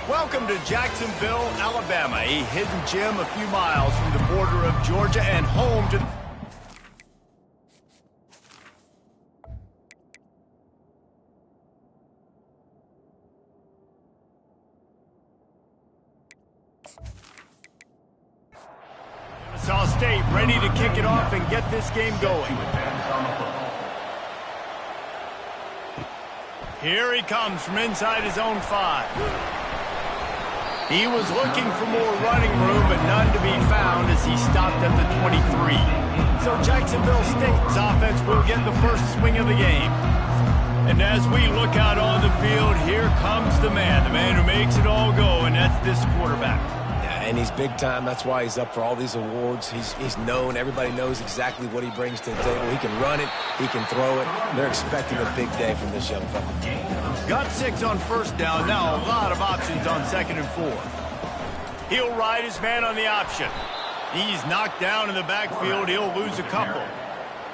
Welcome to Jacksonville, Alabama, a hidden gem a few miles from the border of Georgia and home to... Kennesaw State ready to kick it off and get this game going. Here he comes from inside his own 5. He was looking for more running room, but none to be found as he stopped at the 23. So Jacksonville State's offense will get the first swing of the game. And as we look out on the field, here comes the man who makes it all go, and that's this quarterback. And he's big time. That's why he's up for all these awards. He's known. Everybody knows exactly what he brings to the table. He can run it. He can throw it. They're expecting a big day from this young fella. Got 6 on first down. Now a lot of options on 2nd and 4. He'll ride his man on the option. He's knocked down in the backfield. He'll lose a couple.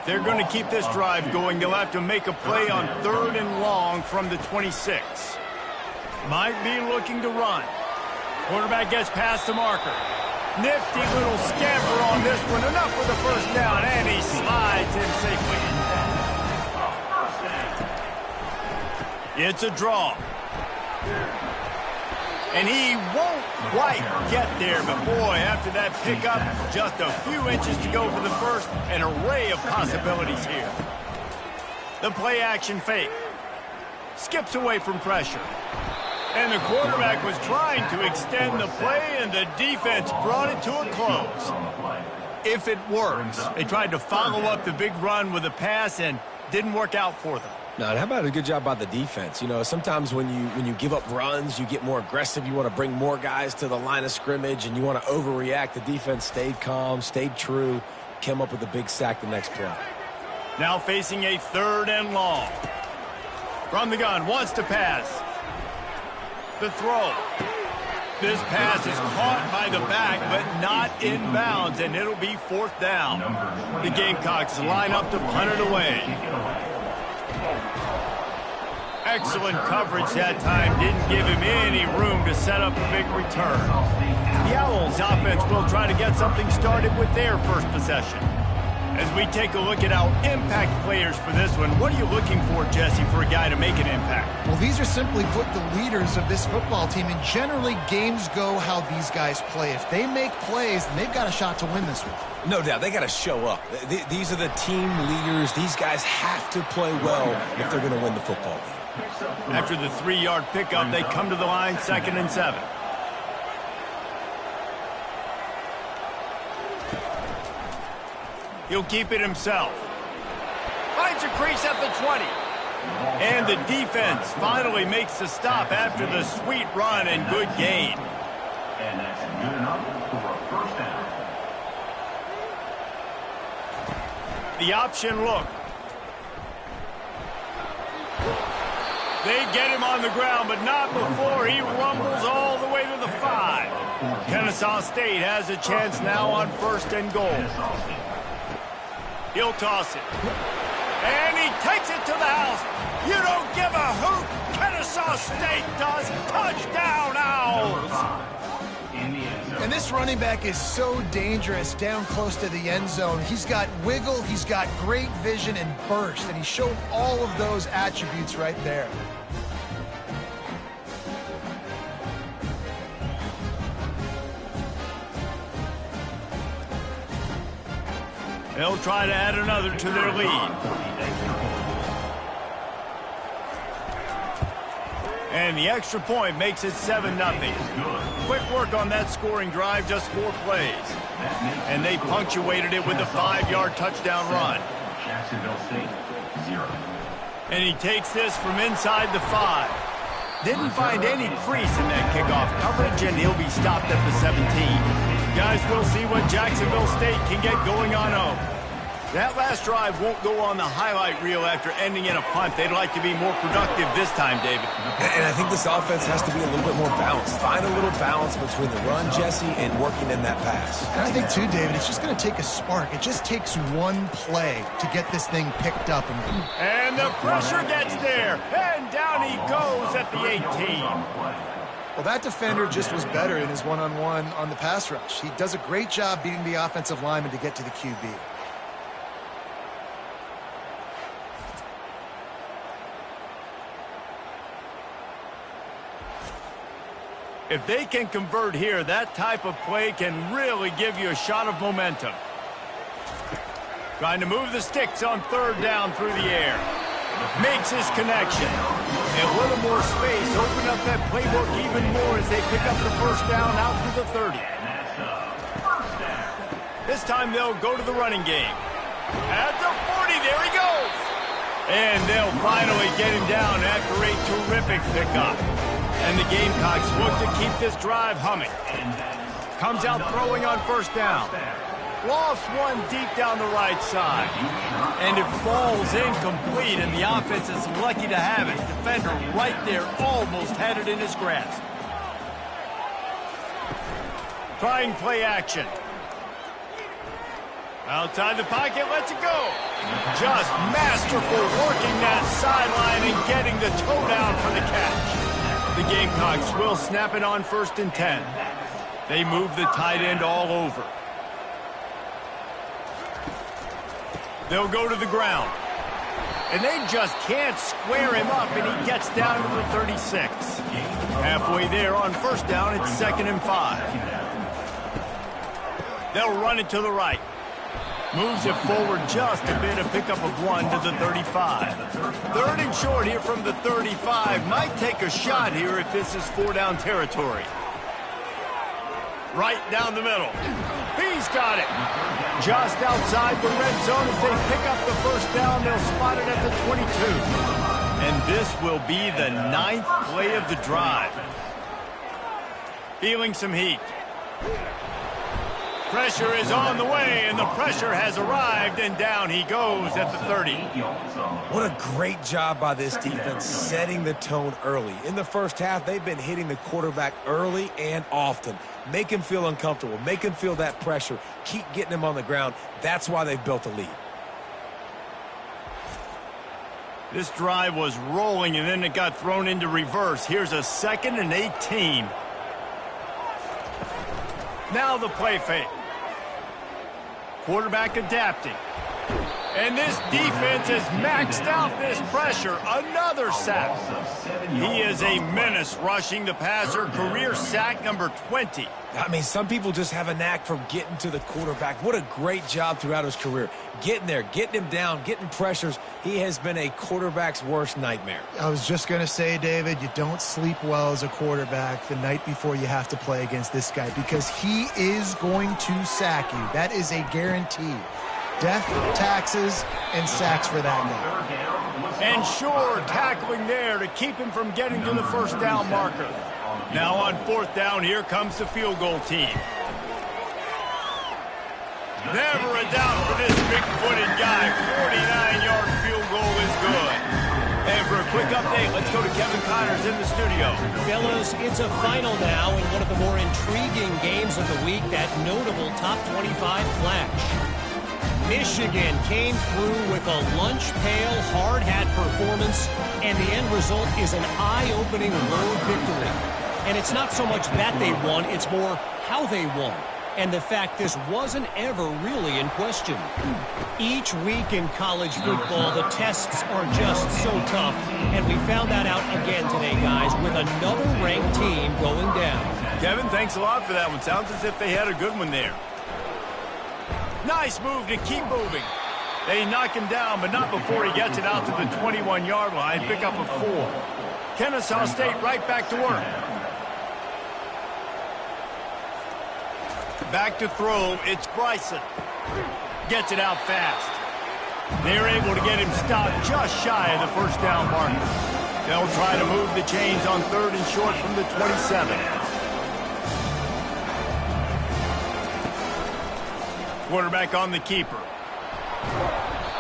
If they're going to keep this drive going, they'll have to make a play on 3rd and long from the 26. Might be looking to run. Quarterback gets past the marker. Nifty little scamper on this one. Enough for the first down, and he slides in safely. It's a draw. And he won't quite get there, but boy, after that pickup, just a few inches to go for the first. An array of possibilities here. The play action fake. Skips away from pressure. And the quarterback was trying to extend the play, and the defense brought it to a close. If it works, they tried to follow up the big run with a pass and didn't work out for them. Now, and how about a good job by the defense? You know, sometimes when you give up runs, you get more aggressive. You want to bring more guys to the line of scrimmage, and you want to overreact. The defense stayed calm, stayed true, came up with a big sack the next play. Now facing a 3rd and long. From the gun, wants to pass. The throw. This pass is caught by the back, but not in bounds, and it'll be 4th down. The Gamecocks line up to punt it away. Excellent coverage that time. Didn't give him any room to set up a big return. The Owls offense will try to get something started with their first possession. As we take a look at our impact players for this one, what are you looking for, Jesse, for a guy to make an impact? Well, these are simply put the leaders of this football team, and generally games go how these guys play. If they make plays, then they've got a shot to win this one. No doubt. They got to show up. These are the team leaders. These guys have to play well if they're going to win the football game. After the 3-yard pickup, they come to the line 2nd and 7. He'll keep it himself. Finds a crease at the 20. And the defense finally makes the stop after the sweet run and good gain. And that's good enough for a first down. The option look. They get him on the ground, but not before he rumbles all the way to the 5. Kennesaw State has a chance now on 1st and goal. He'll toss it. And he takes it to the house. You don't give a hoot. Kennesaw State does. Touchdown, Owls. And this running back is so dangerous down close to the end zone. He's got wiggle, he's got great vision and burst, and he showed all of those attributes right there. They'll try to add another to their lead. And the extra point makes it 7-0. Quick work on that scoring drive, just 4 plays. And they punctuated it with a 5-yard touchdown run. Jacksonville State, 0. And he takes this from inside the 5. Didn't find any crease in that kickoff coverage, and he'll be stopped at the 17. Guys, we'll see what Jacksonville State can get going on home. That last drive won't go on the highlight reel after ending in a punt. They'd like to be more productive this time, David. And I think this offense has to be a little bit more balanced. Find a little balance between the run, Jesse, and working in that pass. And I think, too, David, it's just going to take a spark. It just takes one play to get this thing picked up. And the pressure gets there. And down he goes at the 18. Well, that defender just was better in his one-on-one on the pass rush. He does a great job beating the offensive lineman to get to the QB. If they can convert here, that type of play can really give you a shot of momentum. Trying to move the sticks on third down through the air. Makes his connection. And a little more space, open up that playbook even more as they pick up the first down out to the 30. This time they'll go to the running game. At the 40, there he goes. And they'll finally get him down after a terrific pickup. And the Gamecocks look to keep this drive humming. Comes out throwing on first down. Lost one deep down the right side. And it falls incomplete, and the offense is lucky to have it. Defender right there almost had it in his grasp. Trying play action. Outside the pocket, lets it go. Just masterful working that sideline and getting the toe down for the catch. The Gamecocks will snap it on 1st and 10. They move the tight end all over. They'll go to the ground. And they just can't square him up, and he gets down to the 36. Halfway there on first down, it's 2nd and 5. They'll run it to the right. Moves it forward just a bit, a pickup of 1 to the 35. 3rd and short here from the 35. Might take a shot here if this is 4-down territory. Right down the middle. He's got it. Just outside the red zone as they pick up the first down. They'll spot it at the 22. And this will be the 9th play of the drive. Feeling some heat. Pressure is on the way, and the pressure has arrived, and down he goes at the 30. What a great job by this defense setting the tone early. In the first half, they've been hitting the quarterback early and often. Make him feel uncomfortable. Make him feel that pressure. Keep getting him on the ground. That's why they've built a lead. This drive was rolling, and then it got thrown into reverse. Here's a 2nd and 18. Now the play fake. Quarterback adapting. And this defense has maxed out this pressure. Another sack. He is a menace rushing the passer. Career sack number 20. I mean, some people just have a knack for getting to the quarterback. What a great job throughout his career. Getting there, getting him down, getting pressures. He has been a quarterback's worst nightmare. I was just going to say, David, you don't sleep well as a quarterback the night before you have to play against this guy because he is going to sack you. That is a guarantee. Death, taxes, and sacks for that guy. And sure, tackling there to keep him from getting to the first down marker. Now on 4th down, here comes the field goal team. Never a doubt for this big-footed guy. 49-yard field goal is good. And for a quick update, let's go to Kevin Connors in the studio. Fellas, it's a final now in one of the more intriguing games of the week, that notable top 25 clash. Michigan came through with a lunch pail, hard-hat performance, and the end result is an eye-opening road victory. And it's not so much that they won, it's more how they won. And the fact this wasn't ever really in question. Each week in college football, the tests are just so tough. And we found that out again today, guys, with another ranked team going down. Kevin, thanks a lot for that one. Sounds as if they had a good one there. Nice move to keep moving. They knock him down, but not before he gets it out to the 21-yard line. Pick up a 4. Kennesaw State right back to work. Back to throw, it's Bryson. Gets it out fast. They're able to get him stopped just shy of the first down marker. They'll try to move the chains on 3rd and short from the 27. Quarterback on the keeper.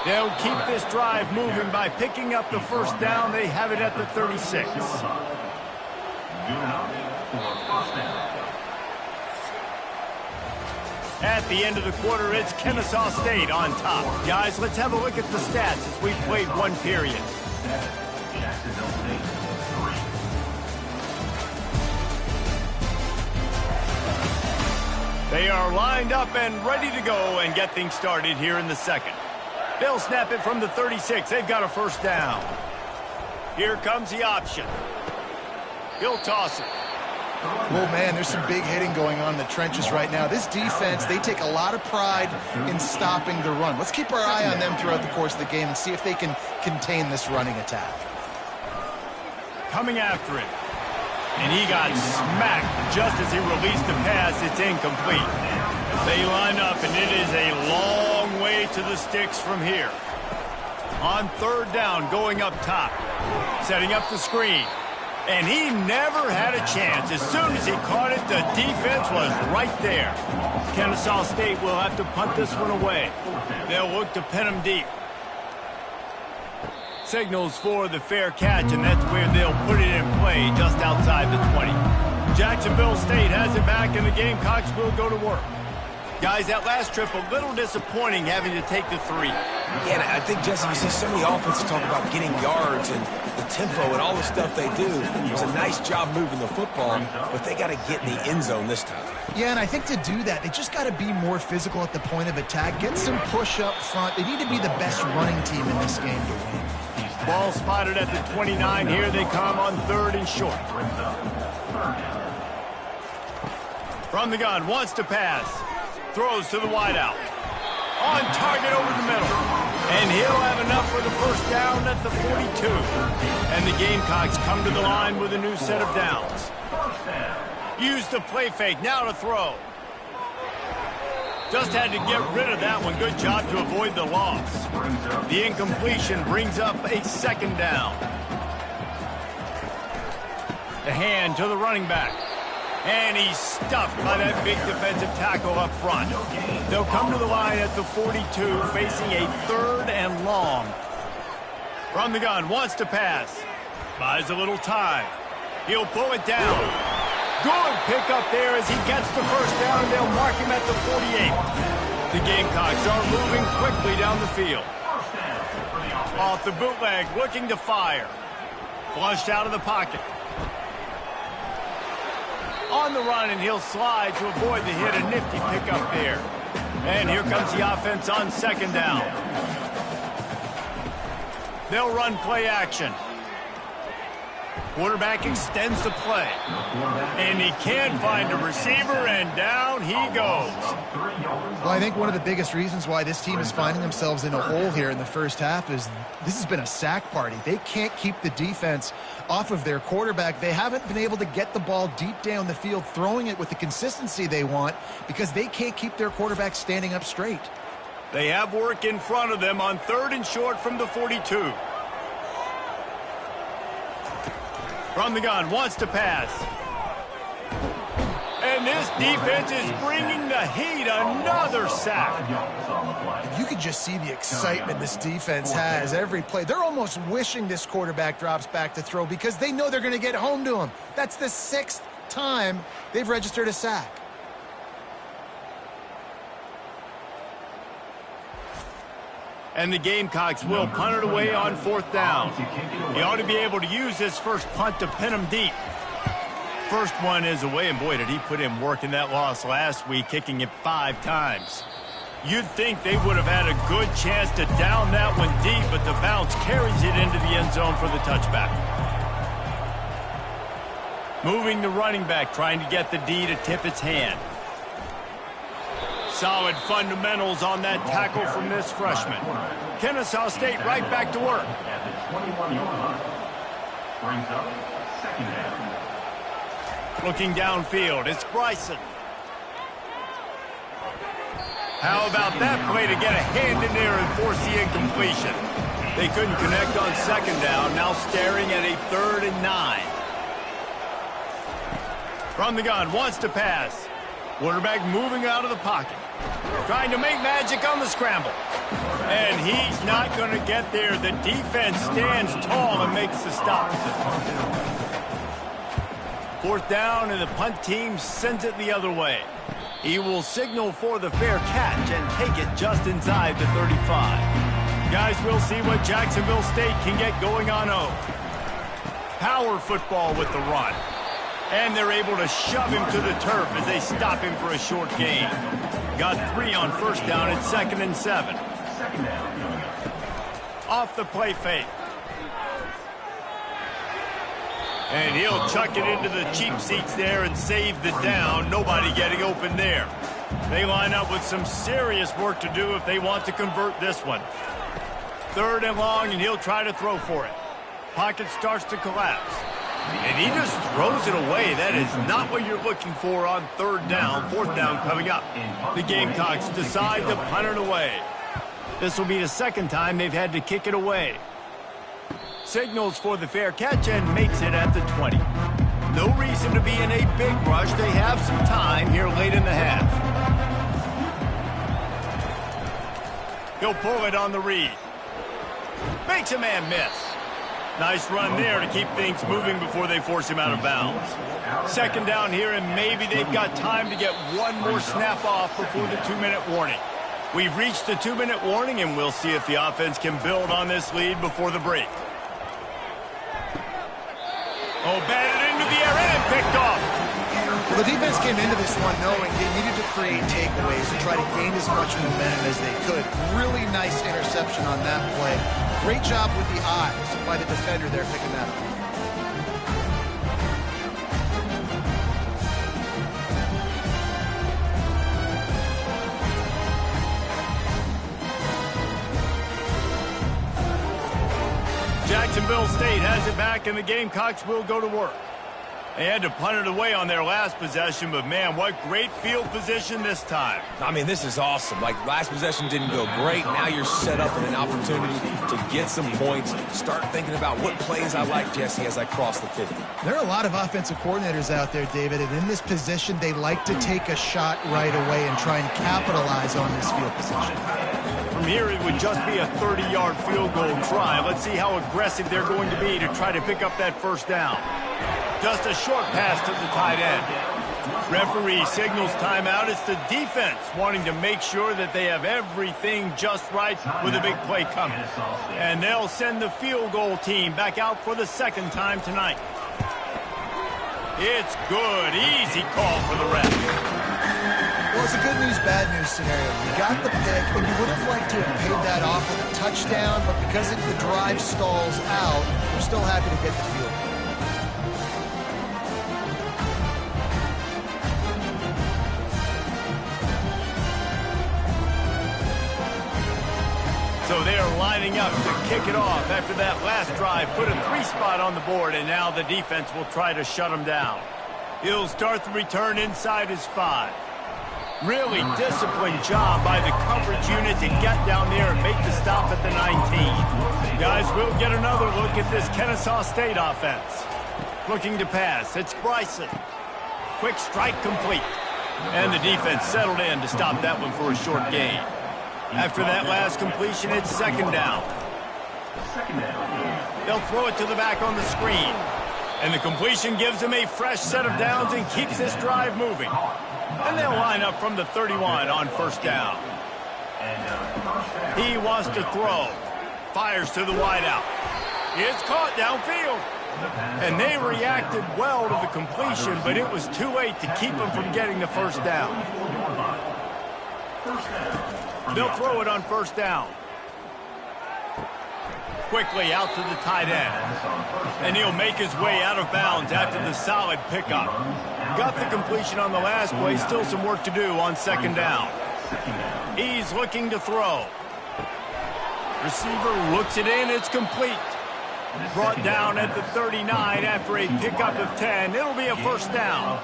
They'll keep this drive moving by picking up the first down. They have it at the 36. At the end of the quarter, it's Kennesaw State on top. Guys, let's have a look at the stats as we've played one period. They are lined up and ready to go and get things started here in the second. They'll snap it from the 36. They've got a first down. Here comes the option. He'll toss it. Well, man, there's some big hitting going on in the trenches right now. This defense, they take a lot of pride in stopping the run. Let's keep our eye on them throughout the course of the game and see if they can contain this running attack. Coming after it. And he got smacked just as he released the pass. It's incomplete. They line up, and it is a long way to the sticks from here. On third down, going up top. Setting up the screen. And he never had a chance. As soon as he caught it, the defense was right there. Kennesaw State will have to punt this one away. They'll look to pin him deep. Signals for the fair catch, and that's where they'll put it in play, just outside the 20. Jacksonville State has it back, and the Gamecocks will go to work. Guys, that last trip, a little disappointing having to take the 3. Yeah, and I think, Jesse, you see so many offenses talk about getting yards and the tempo and all the stuff they do. It was a nice job moving the football, but they got to get in the end zone this time. Yeah, and I think to do that, they just got to be more physical at the point of attack. Get some push up front. They need to be the best running team in this game to win. Ball spotted at the 29. Here they come on third and short. From the gun, wants to pass. Throws to the wideout. On target over the middle. And he'll have enough for the first down at the 42. And the Gamecocks come to the line with a new set of downs. Use the play fake, now to throw. Just had to get rid of that one. Good job to avoid the loss. The incompletion brings up a second down. The hand to the running back. And he's stuffed by that big defensive tackle up front. They'll come to the line at the 42, facing a third and long. From the gun, wants to pass. Buys a little time. He'll pull it down. Good pickup there as he gets the first down, and they'll mark him at the 48. The Gamecocks are moving quickly down the field. Off the bootleg, looking to fire. Flushed out of the pocket. On the run, and he'll slide to avoid the hit. A nifty pickup there. And here comes the offense on second down. They'll run play action. Quarterback extends the play. And he can't find a receiver, and down he goes. Well, I think one of the biggest reasons why this team is finding themselves in a hole here in the first half is this has been a sack party. They can't keep the defense off of their quarterback. They haven't been able to get the ball deep down the field, throwing it with the consistency they want because they can't keep their quarterback standing up straight. They have work in front of them on third and short from the 42. From the gun, wants to pass. And this defense is bringing the heat. Another sack. You could just see the excitement this defense has every play. They're almost wishing this quarterback drops back to throw because they know they're going to get home to him. That's the 6th time they've registered a sack. And the Gamecocks will punt it away on fourth down. He ought to be able to use this first punt to pin him deep. First one is away, and boy, did he put in work in that loss last week, kicking it 5 times. You'd think they would have had a good chance to down that one deep, but the bounce carries it into the end zone for the touchback. Moving the running back, trying to get the D to tip its hand. Solid fundamentals on that tackle from this freshman. Kennesaw State right back to work. Looking downfield, it's Bryson. How about that play to get a hand in there and force the incompletion? They couldn't connect on second down, now staring at a 3rd and 9. From the gun, wants to pass. Quarterback moving out of the pocket. Trying to make magic on the scramble. And he's not going to get there. The defense stands tall and makes the stop. Fourth down, and the punt team sends it the other way. He will signal for the fair catch and take it just inside the 35. Guys, we'll see what Jacksonville State can get going on O. Power football with the run. And they're able to shove him to the turf as they stop him for a short gain. Got 3 on first down at 2nd and 7. Off the play fake. And he'll chuck it into the cheap seats there and save the down. Nobody getting open there. They line up with some serious work to do if they want to convert this one. 3rd and long, and he'll try to throw for it. Pocket starts to collapse. And he just throws it away. That is not what you're looking for on 3rd down. 4th down coming up. The Gamecocks decide to punt it away. This will be the 2nd time they've had to kick it away. Signals for the fair catch and makes it at the 20. No reason to be in a big rush. They have some time here late in the half. He'll pull it on the read. Makes a man miss. Nice run there to keep things moving before they force him out of bounds. 2nd down here, and maybe they've got time to get one more snap off before the 2-minute warning. We've reached the 2-minute warning, and we'll see if the offense can build on this lead before the break. Oh, batted into the air and picked off. Well, the defense came into this one knowing they needed to create takeaways and try to gain as much momentum as they could. Really nice interception on that play. Great job with the eyes by the defender there picking that up. Jacksonville State has it back, and the Gamecocks will go to work. They had to punt it away on their last possession, but, man, what great field position this time. I mean, this is awesome. Like, last possession didn't go great. Now you're set up in an opportunity to get some points. Start thinking about what plays I like, Jesse, as I cross the 50. There are a lot of offensive coordinators out there, David, and in this position, they like to take a shot right away and try and capitalize on this field position. From here, it would just be a 30-yard field goal try. Let's see how aggressive they're going to be to try to pick up that 1st down. Just a short pass to the tight end. Referee signals timeout. It's the defense wanting to make sure that they have everything just right with a big play coming. And they'll send the field goal team back out for the 2nd time tonight. It's good. Easy call for the ref. Well, it's a good news, bad news scenario. You got the pick, and you would have liked to have paid that off with a touchdown, but because the drive stalls out, we're still happy to get the field goal. So they are lining up to kick it off after that last drive. Put a 3-spot on the board, and now the defense will try to shut them down. He'll start the return inside his 5. Really disciplined job by the coverage unit to get down there and make the stop at the 19. Guys, we'll get another look at this Kennesaw State offense. Looking to pass. It's Bryson. Quick strike complete. And the defense settled in to stop that one for a short gain. After that last completion, it's 2nd down. They'll throw it to the back on the screen. And the completion gives them a fresh set of downs and keeps this drive moving. And they'll line up from the 31 on 1st down. He wants to throw. Fires to the wideout. It's caught downfield. And they reacted well to the completion, but it was too late to keep them from getting the 1st down. They'll throw it on 1st down. Quickly out to the tight end. And he'll make his way out of bounds after the solid pickup. Got the completion on the last play. Still some work to do on 2nd down. He's looking to throw. Receiver looks it in. It's complete. Brought down at the 39 after a pickup of 10. It'll be a 1st down.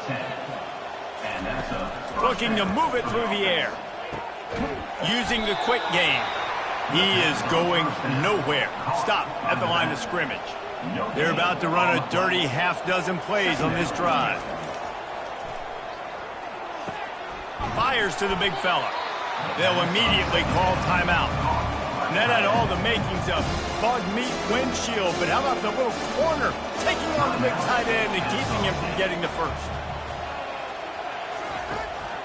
Looking to move it through the air. Using the quick game. He is going nowhere. Stop at the line of scrimmage. They're about to run a dirty half-dozen plays on this drive. Fires to the big fella. They'll immediately call timeout. And that had all the makings of bug meat windshield, but how about the little corner taking on the big tight end and keeping him from getting the 1st?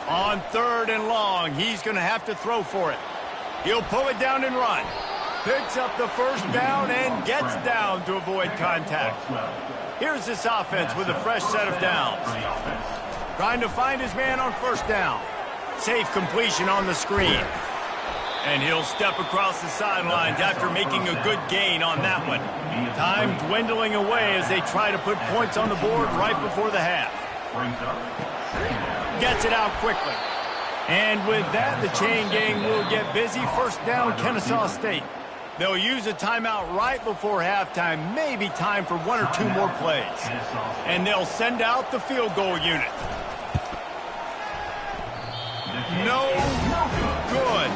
On 3rd and long, he's going to have to throw for it. He'll pull it down and run. Picks up the first down and gets down to avoid contact. Here's this offense with a fresh set of downs. Trying to find his man on first down. Safe completion on the screen. And he'll step across the sidelines after making a good gain on that one. Time dwindling away as they try to put points on the board right before the half. Gets it out quickly. And with that, the chain gang will get busy. First down, Kennesaw State. They'll use a timeout right before halftime, maybe time for one or two more plays. And they'll send out the field goal unit. No good.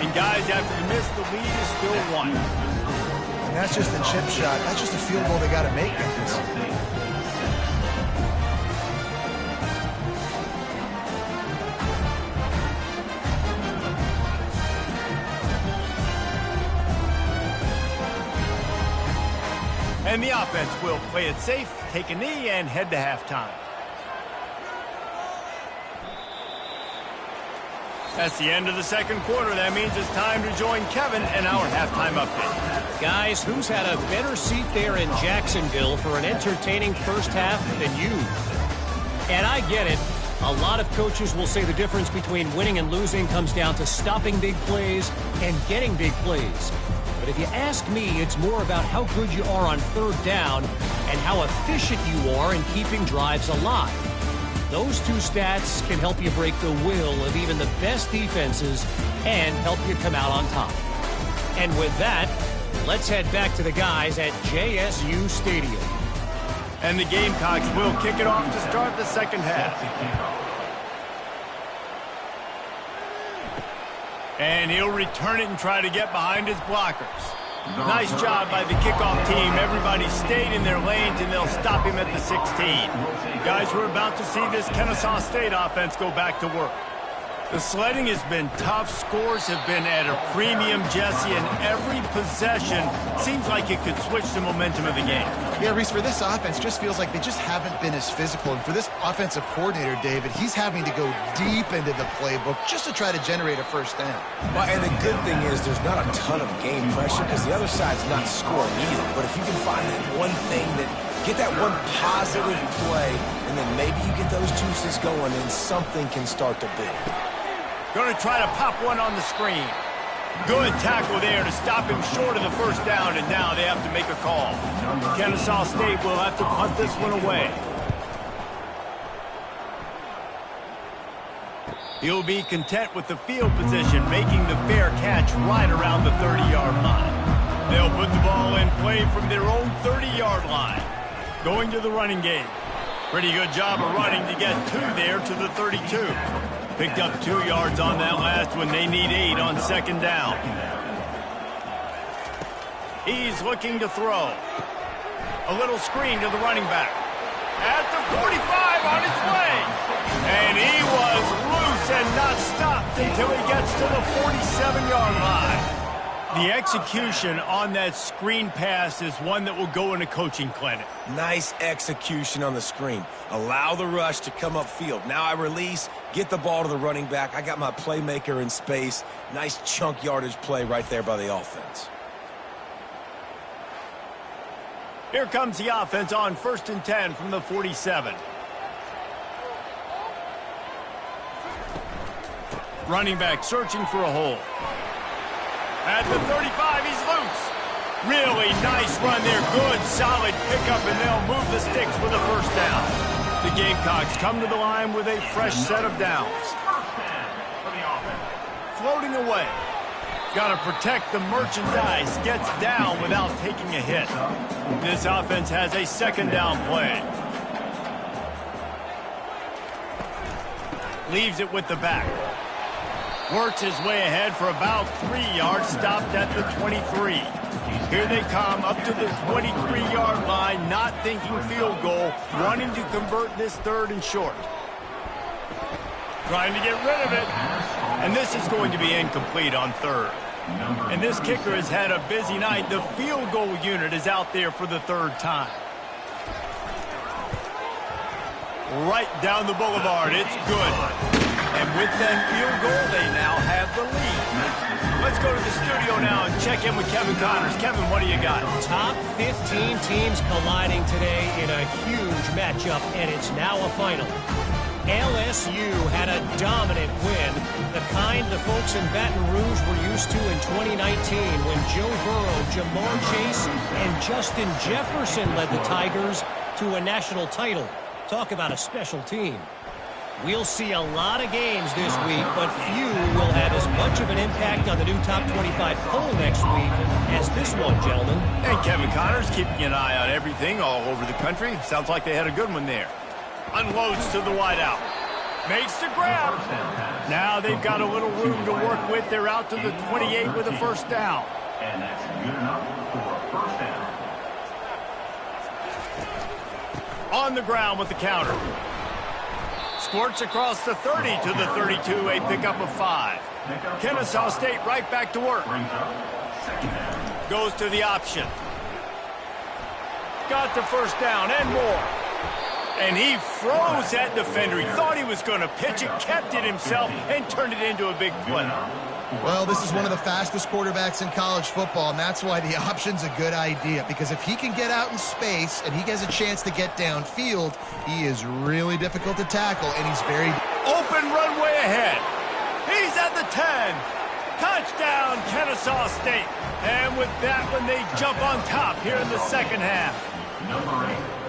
And guys, after the miss, the lead is still one. And that's just a chip shot. That's just a field goal they got to make in this. And the offense will play it safe, take a knee, and head to halftime. That's the end of the second quarter. That means it's time to join Kevin in our halftime update. Guys, who's had a better seat there in Jacksonville for an entertaining first half than you? And I get it. A lot of coaches will say the difference between winning and losing comes down to stopping big plays and getting big plays. But if you ask me, it's more about how good you are on third down and how efficient you are in keeping drives alive. Those two stats can help you break the will of even the best defenses and help you come out on top. And with that, let's head back to the guys at JSU Stadium. And the Gamecocks will kick it off to start the second half. And he'll return it and try to get behind his blockers. Nice job by the kickoff team. Everybody stayed in their lanes, and they'll stop him at the 16. Guys, we're about to see this Kennesaw State offense go back to work. The sledding has been tough. Scores have been at a premium, Jesse, and every possession seems like it could switch the momentum of the game. Yeah, Reese, for this offense, just feels like they just haven't been as physical. And for this offensive coordinator, David, he's having to go deep into the playbook just to try to generate a first down. Well, and the good thing is there's not a ton of game pressure because the other side's not scoring either. But if you can find that one thing get that one positive play, and then maybe you get those juices going and something can start to build. Going to try to pop one on the screen. Good tackle there to stop him short of the first down, and now they have to make a call. Kennesaw State will have to punt this one away. He'll be content with the field position, making the fair catch right around the 30-yard line. They'll put the ball in play from their own 30-yard line. Going to the running game. Pretty good job of running to get two there to the 32. Picked up 2 yards on that last one. They need 8 on second down. He's looking to throw. A little screen to the running back. At the 45 on his way. And he was loose and not stopped until he gets to the 47-yard line. The execution on that screen pass is one that will go in a coaching clinic. Nice execution on the screen. Allow the rush to come upfield. Now I release, get the ball to the running back. I got my playmaker in space. Nice chunk yardage play right there by the offense. Here comes the offense on 1st and 10 from the 47. Running back searching for a hole. At the 35, he's loose. Really nice run there. Good, solid pickup, and they'll move the sticks with a first down. The Gamecocks come to the line with a fresh set of downs. Floating away. Got to protect the merchandise. Gets down without taking a hit. This offense has a second down play. Leaves it with the back. Works his way ahead for about 3 yards, stopped at the 23. Here they come up to the 23-yard line, not thinking field goal, wanting to convert this 3rd and short. Trying to get rid of it, and this is going to be incomplete on 3rd. And this kicker has had a busy night. The field goal unit is out there for the 3rd time. Right down the boulevard, it's good. And with that field goal, they now have the lead. Let's go to the studio now and check in with Kevin Connors. Kevin, what do you got? Top 15 teams colliding today in a huge matchup, and it's now a final. LSU had a dominant win, the kind the folks in Baton Rouge were used to in 2019 when Joe Burrow, Jamar Chase, and Justin Jefferson led the Tigers to a national title. Talk about a special team. We'll see a lot of games this week, but few will have as much of an impact on the new top 25 poll next week as this one, gentlemen. And Kevin Connors keeping an eye on everything all over the country. Sounds like they had a good one there. Unloads to the wideout. Makes the grab. Now they've got a little room to work with. They're out to the 28 with a first down. And that's good enough for a first down. On the ground with the counter. Squirts across the 30 to the 32, a pickup of 5. Kennesaw State right back to work. Goes to the option. Got the first down and more. And he froze that defender. He thought he was going to pitch it, kept it himself, and turned it into a big play. Well, this is one of the fastest quarterbacks in college football, and that's why the option's a good idea. Because if he can get out in space and he has a chance to get downfield, he is really difficult to tackle, and he's very... Open runway ahead. He's at the 10. Touchdown, Kennesaw State. And with that one, they jump on top here in the second half. Number 8.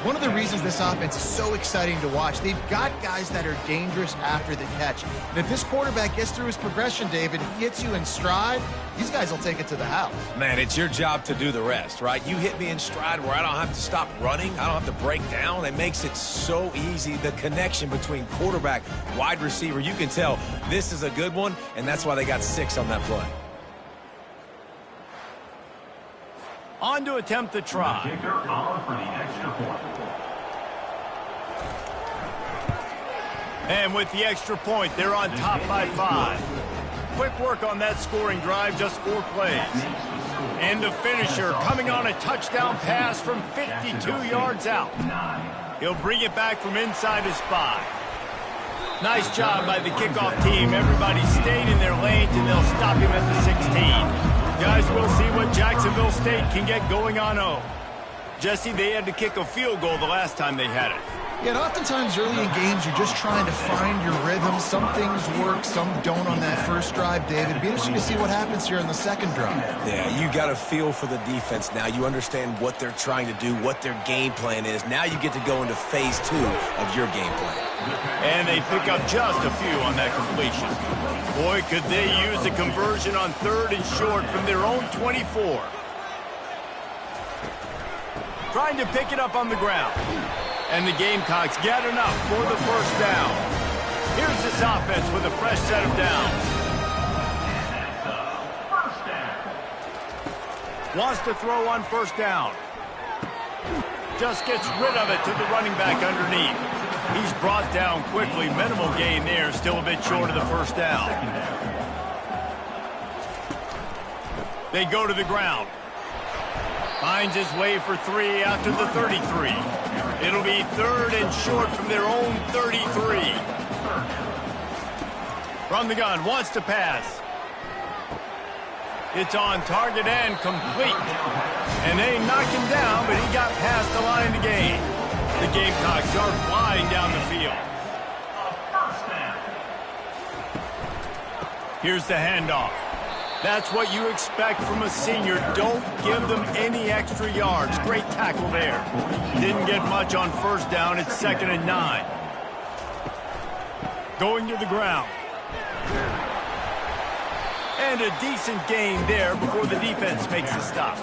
One of the reasons this offense is so exciting to watch, they've got guys that are dangerous after the catch. And if this quarterback gets through his progression, David, he hits you in stride, these guys will take it to the house. Man, it's your job to do the rest, right? You hit me in stride where I don't have to stop running. I don't have to break down. It makes it so easy. The connection between quarterback, wide receiver, you can tell this is a good one, and that's why they got 6 on that play. On to attempt the try. Kicker on for the extra point. And with the extra point, they're on top by 5. Quick work on that scoring drive, just 4 plays. And the finisher coming on a touchdown pass from 52 yards out. He'll bring it back from inside his 5. Nice job by the kickoff team. Everybody stayed in their lanes, and they'll stop him at the 16. Guys, we'll see what Jacksonville State can get going on. Jesse, they had to kick a field goal the last time they had it. Yeah, and oftentimes early in games, you're just trying to find your rhythm. Some things work, some don't on that first drive, David. It'd be interesting to see what happens here in the second drive. Yeah, you got a feel for the defense now. You understand what they're trying to do, what their game plan is. Now you get to go into phase 2 of your game plan. And they pick up just a few on that completion. Boy, could they use a conversion on 3rd and short from their own 24. Trying to pick it up on the ground. And the Gamecocks get enough for the first down. Here's this offense with a fresh set of downs. Wants to throw on first down. Just gets rid of it to the running back underneath. He's brought down quickly. Minimal gain there. Still a bit short of the first down. They go to the ground. Finds his way for 3 out to the 33. It'll be 3rd and short from their own 33. From the gun, wants to pass. It's on target and complete. And they knock him down, but he got past the line to gain. The Gamecocks are flying down the field. Here's the handoff. That's what you expect from a senior. Don't give them any extra yards. Great tackle there. Didn't get much on first down. It's 2nd and 9. Going to the ground. And a decent gain there before the defense makes a stop.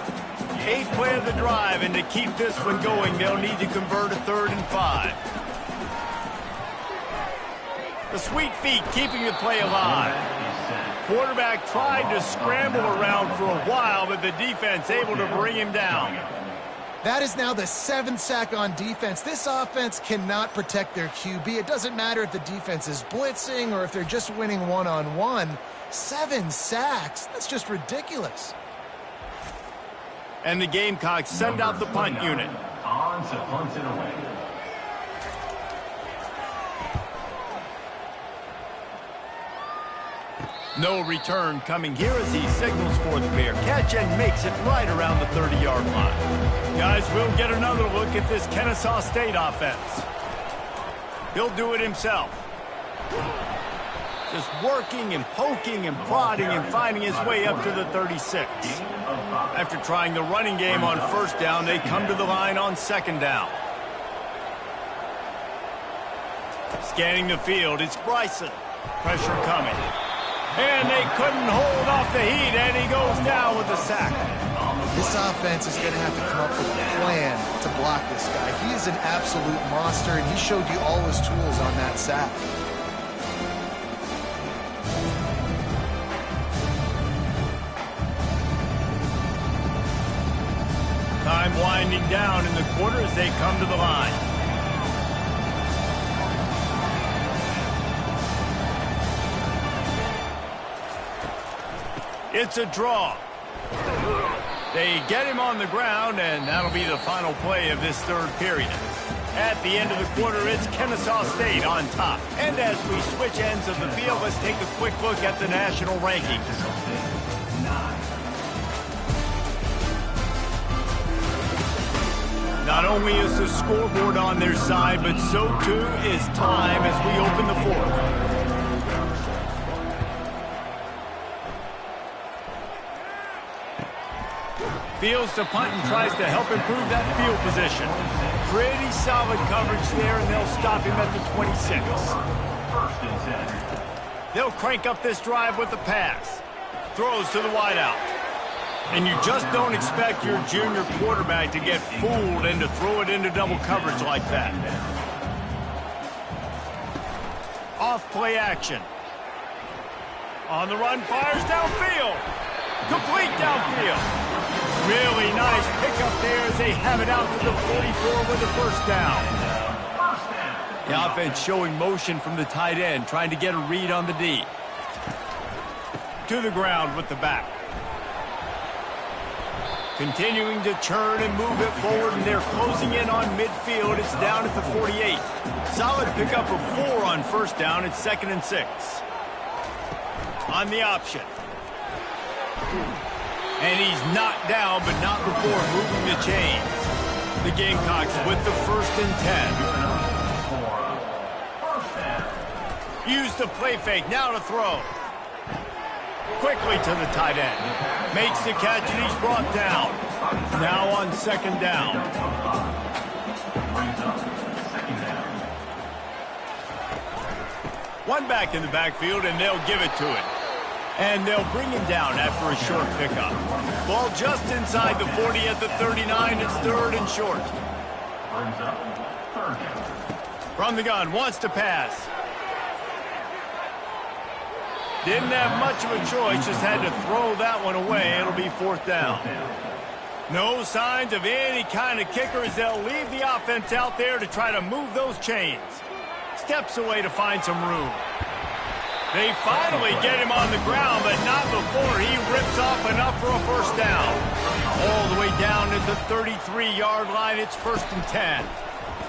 8th play of the drive, and to keep this one going, they'll need to convert a 3rd and 5. The sweet feet keeping the play alive. Quarterback tried to scramble around for a while, but the defense able to bring him down. That is now the 7th sack on defense. This offense cannot protect their QB. It doesn't matter if the defense is blitzing or if they're just winning one-on-one. 7 sacks, that's just ridiculous. And the Gamecocks send out the punt unit. On to punt it away. No return coming here as he signals for the fair catch and makes it right around the 30-yard line. Guys, we'll get another look at this Kennesaw State offense. He'll do it himself. Just working and poking and prodding and finding his way up to the 36. After trying the running game on first down, they come to the line on second down. Scanning the field, it's Bryson. Pressure coming. And they couldn't hold off the heat, and he goes down with a sack. This offense is going to have to come up with a plan to block this guy. He is an absolute monster, and he showed you all his tools on that sack. Time winding down in the quarter as they come to the line. It's a draw. They get him on the ground, and that'll be the final play of this third period. At the end of the quarter, it's Kennesaw State on top. And as we switch ends of the field, let's take a quick look at the national rankings. Not only is the scoreboard on their side, but so too is time as we open the fourth. Fields to punt and tries to help improve that field position. Pretty solid coverage there, and they'll stop him at the 26. They'll crank up this drive with the pass. Throws to the wideout. And you just don't expect your junior quarterback to get fooled and to throw it into double coverage like that. Off play action. On the run, fires downfield. Complete downfield. Really nice pickup there as they have it out to the 44 with a first down. The offense showing motion from the tight end, trying to get a read on the D. To the ground with the back. Continuing to turn and move it forward, and they're closing in on midfield. It's down at the 48. Solid pickup of 4 on first down. It's 2nd and 6. On the option. And he's knocked down, but not before moving the chains. The Gamecocks with the 1st and 10. Use the play fake, now to throw. Quickly to the tight end. Makes the catch, and he's brought down. Now on 2nd down. One back in the backfield, and they'll give it to him. And they'll bring him down after a short pickup. Ball just inside the 40 at the 39. It's 3rd and short. From the gun, wants to pass. Didn't have much of a choice, just had to throw that one away. It'll be 4th down. No signs of any kind of kickers. They'll leave the offense out there to try to move those chains. Steps away to find some room. They finally get him on the ground, but not before he rips off enough for a first down. All the way down at the 33-yard line, it's 1st and 10.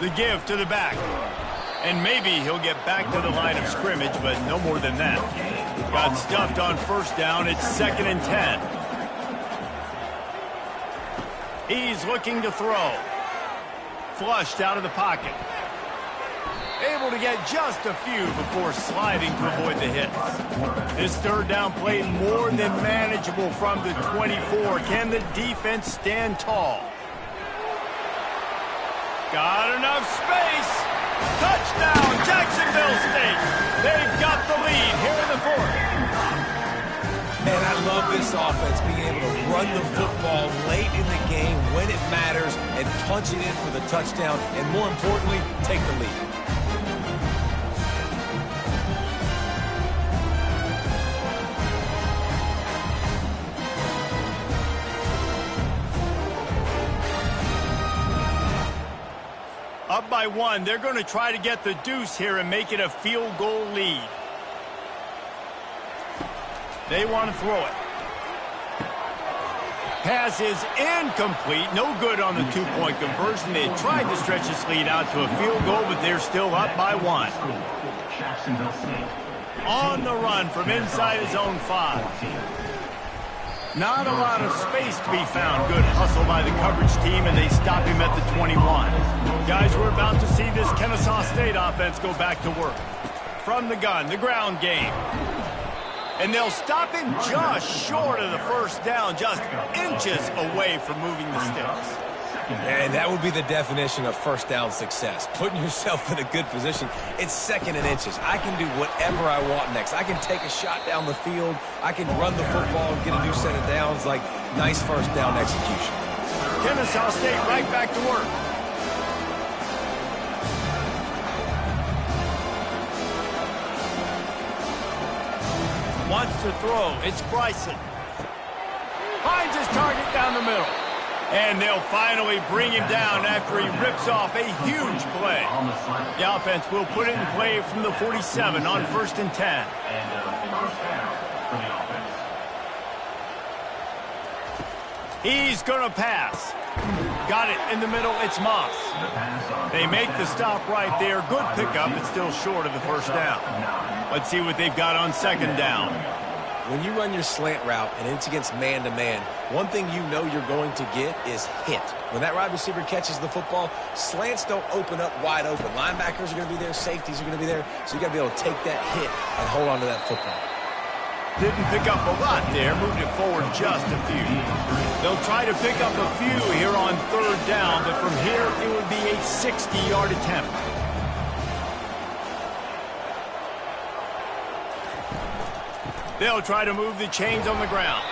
The give to the back. And maybe he'll get back to the line of scrimmage, but no more than that. Got stuffed on first down, it's 2nd and 10. He's looking to throw. Flushed out of the pocket. Able to get just a few before sliding to avoid the hits. This 3rd down play more than manageable from the 24. Can the defense stand tall? Got enough space. Touchdown, Jacksonville State. They've got the lead here in the 4th. Man, I love this offense, being able to run the football late in the game when it matters and punch it in for the touchdown, and more importantly, take the lead. Up by 1, they're going to try to get the deuce here and make it a field goal lead. They want to throw it. Pass is incomplete. No good on the 2-point conversion. They tried to stretch this lead out to a field goal, but they're still up by 1. Jacksonville State. On the run from inside his own 5. Not a lot of space to be found. Good hustle by the coverage team, and they stop him at the 21. Guys, we're about to see this Kennesaw State offense go back to work. From the gun, the ground game. And they'll stop him just short of the first down, just inches away from moving the sticks. And that would be the definition of first down success. Putting yourself in a good position. It's second and inches. I can do whatever I want next. I can take a shot down the field. I can run the football and get a new set of downs. Like, nice first down execution. Kennesaw State right back to work. Wants to throw. It's Bryson. Finds his target down the middle. And they'll finally bring him down after he rips off a huge play. The offense will put it in play from the 47 on 1st and 10. He's going to pass. Got it in the middle. It's Moss. They make the stop right there. Good pickup. It's still short of the first down. Let's see what they've got on 2nd down. When you run your slant route and it's against man-to-man, one thing you know you're going to get is hit. When that wide receiver catches the football, slants don't open up wide open. Linebackers are going to be there. Safeties are going to be there. So you got to be able to take that hit and hold on to that football. Didn't pick up a lot there. Moved it forward just a few. They'll try to pick up a few here on 3rd down, but from here it would be a 60-yard attempt. They'll try to move the chains on the ground.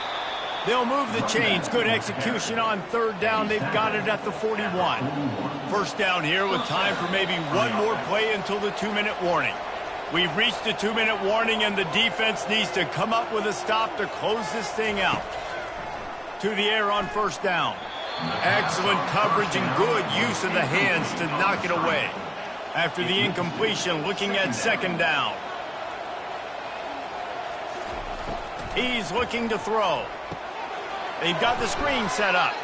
They'll move the chains. Good execution on 3rd down. They've got it at the 41. First down here with time for maybe one more play until the 2-minute warning. We've reached the 2-minute warning, and the defense needs to come up with a stop to close this thing out. To the air on 1st down. Excellent coverage and good use of the hands to knock it away. After the incompletion, looking at 2nd down. He's looking to throw. They've got the screen set up.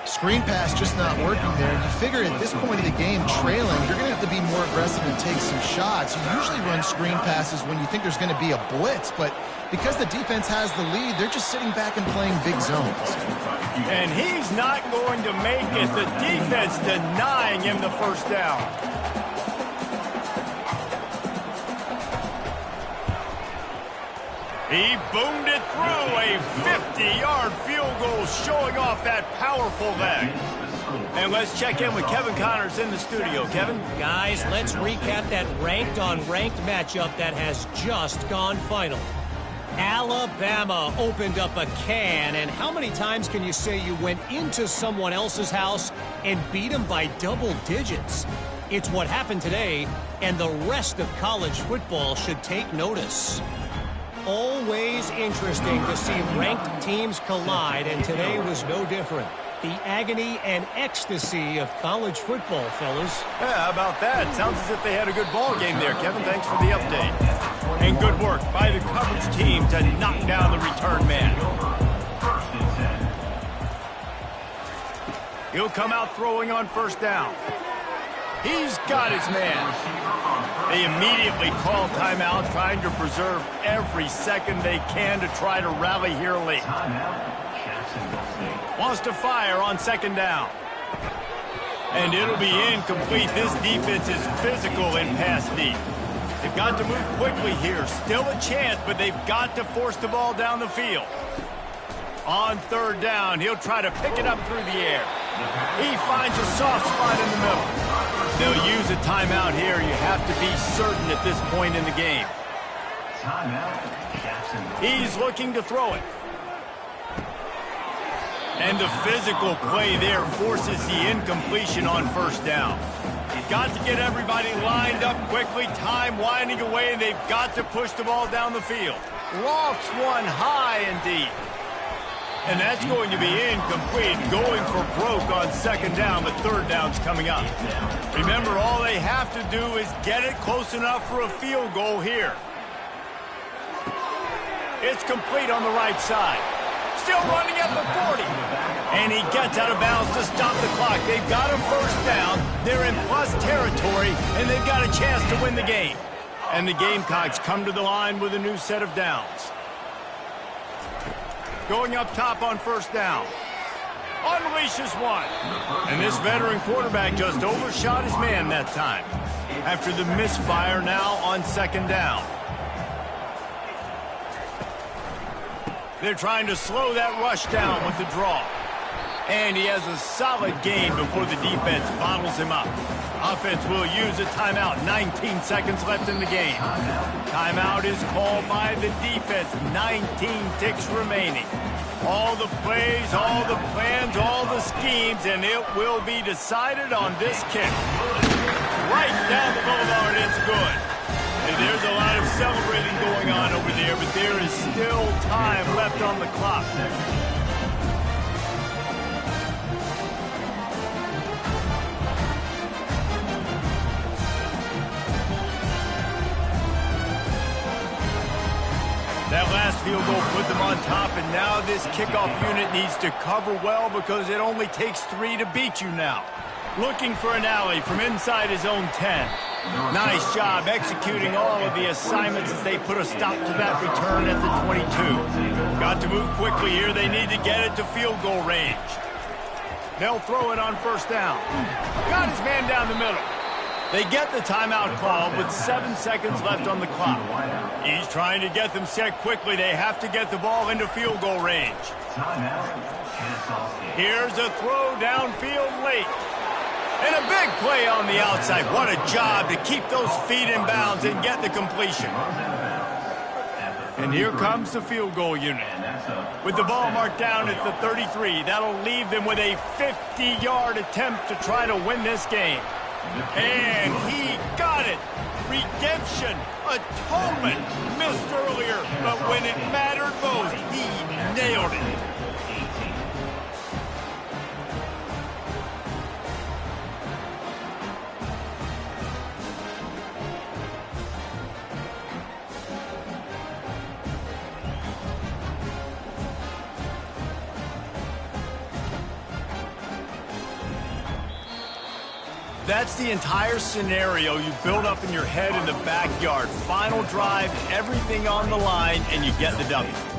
Screen pass just not working there. You figure at this point of the game, trailing, you're going to have to be more aggressive and take some shots. You usually run screen passes when you think there's going to be a blitz, but because the defense has the lead, they're just sitting back and playing big zones. And he's not going to make it. The defense denying him the first down. He boomed it through a 50-yard field goal, showing off that powerful leg. And let's check in with Kevin Connors in the studio. Kevin? Guys, let's recap that ranked-on-ranked matchup that has just gone final. Alabama opened up a can, and how many times can you say you went into someone else's house and beat them by double digits? It's what happened today, and the rest of college football should take notice. Always interesting to see ranked teams collide, and today was no different. The agony and ecstasy of college football, fellas. Yeah, how about that? Sounds as if they had a good ball game there, Kevin. Thanks for the update. And good work by the coverage team to knock down the return man. He'll come out throwing on 1st down. He's got his man. They immediately call timeout, trying to preserve every second they can to try to rally here late. Wants to fire on 2nd down. And it'll be incomplete. This defense is physical in pass deep. They've got to move quickly here. Still a chance, but they've got to force the ball down the field. On 3rd down, he'll try to pick it up through the air. He finds a soft spot in the middle. They'll use a timeout here. You have to be certain at this point in the game. He's looking to throw it. And the physical play there forces the incompletion on 1st down. He's got to get everybody lined up quickly. Time winding away, and they've got to push the ball down the field. Lofts one high and deep. And that's going to be incomplete. Going for broke on 2nd down, but 3rd down's coming up. Remember, all they have to do is get it close enough for a field goal here. It's complete on the right side. Still running at the 40. And he gets out of bounds to stop the clock. They've got a 1st down. They're in plus territory, and they've got a chance to win the game. And the Gamecocks come to the line with a new set of downs. Going up top on first down. Unleashes one. And this veteran quarterback just overshot his man that time. After the misfire now on second down. They're trying to slow that rush down with the draw. And he has a solid gain before the defense bottles him up. Offense will use a timeout. 19 seconds left in the game. Timeout is called by the defense. 19 ticks remaining. All the plays, all the plans, all the schemes, and it will be decided on this kick. Right down the boulevard, it's good. And there's a lot of celebrating going on over there, but there is still time left on the clock. That last field goal put them on top, and now this kickoff unit needs to cover well because it only takes 3 to beat you now. Looking for an alley from inside his own 10. Nice job executing all of the assignments as they put a stop to that return at the 22. Got to move quickly here. They need to get it to field goal range. They'll throw it on first down. Got his man down the middle. They get the timeout call with 7 seconds left on the clock. He's trying to get them set quickly. They have to get the ball into field goal range. Here's a throw downfield late. And a big play on the outside. What a job to keep those feet in bounds and get the completion. And here comes the field goal unit. With the ball marked down at the 33, that'll leave them with a 50-yard attempt to try to win this game. And he got it. Redemption, atonement, missed earlier, but when it mattered most, he nailed it. That's the entire scenario you build up in your head in the backyard. Final drive, everything on the line, and you get the W.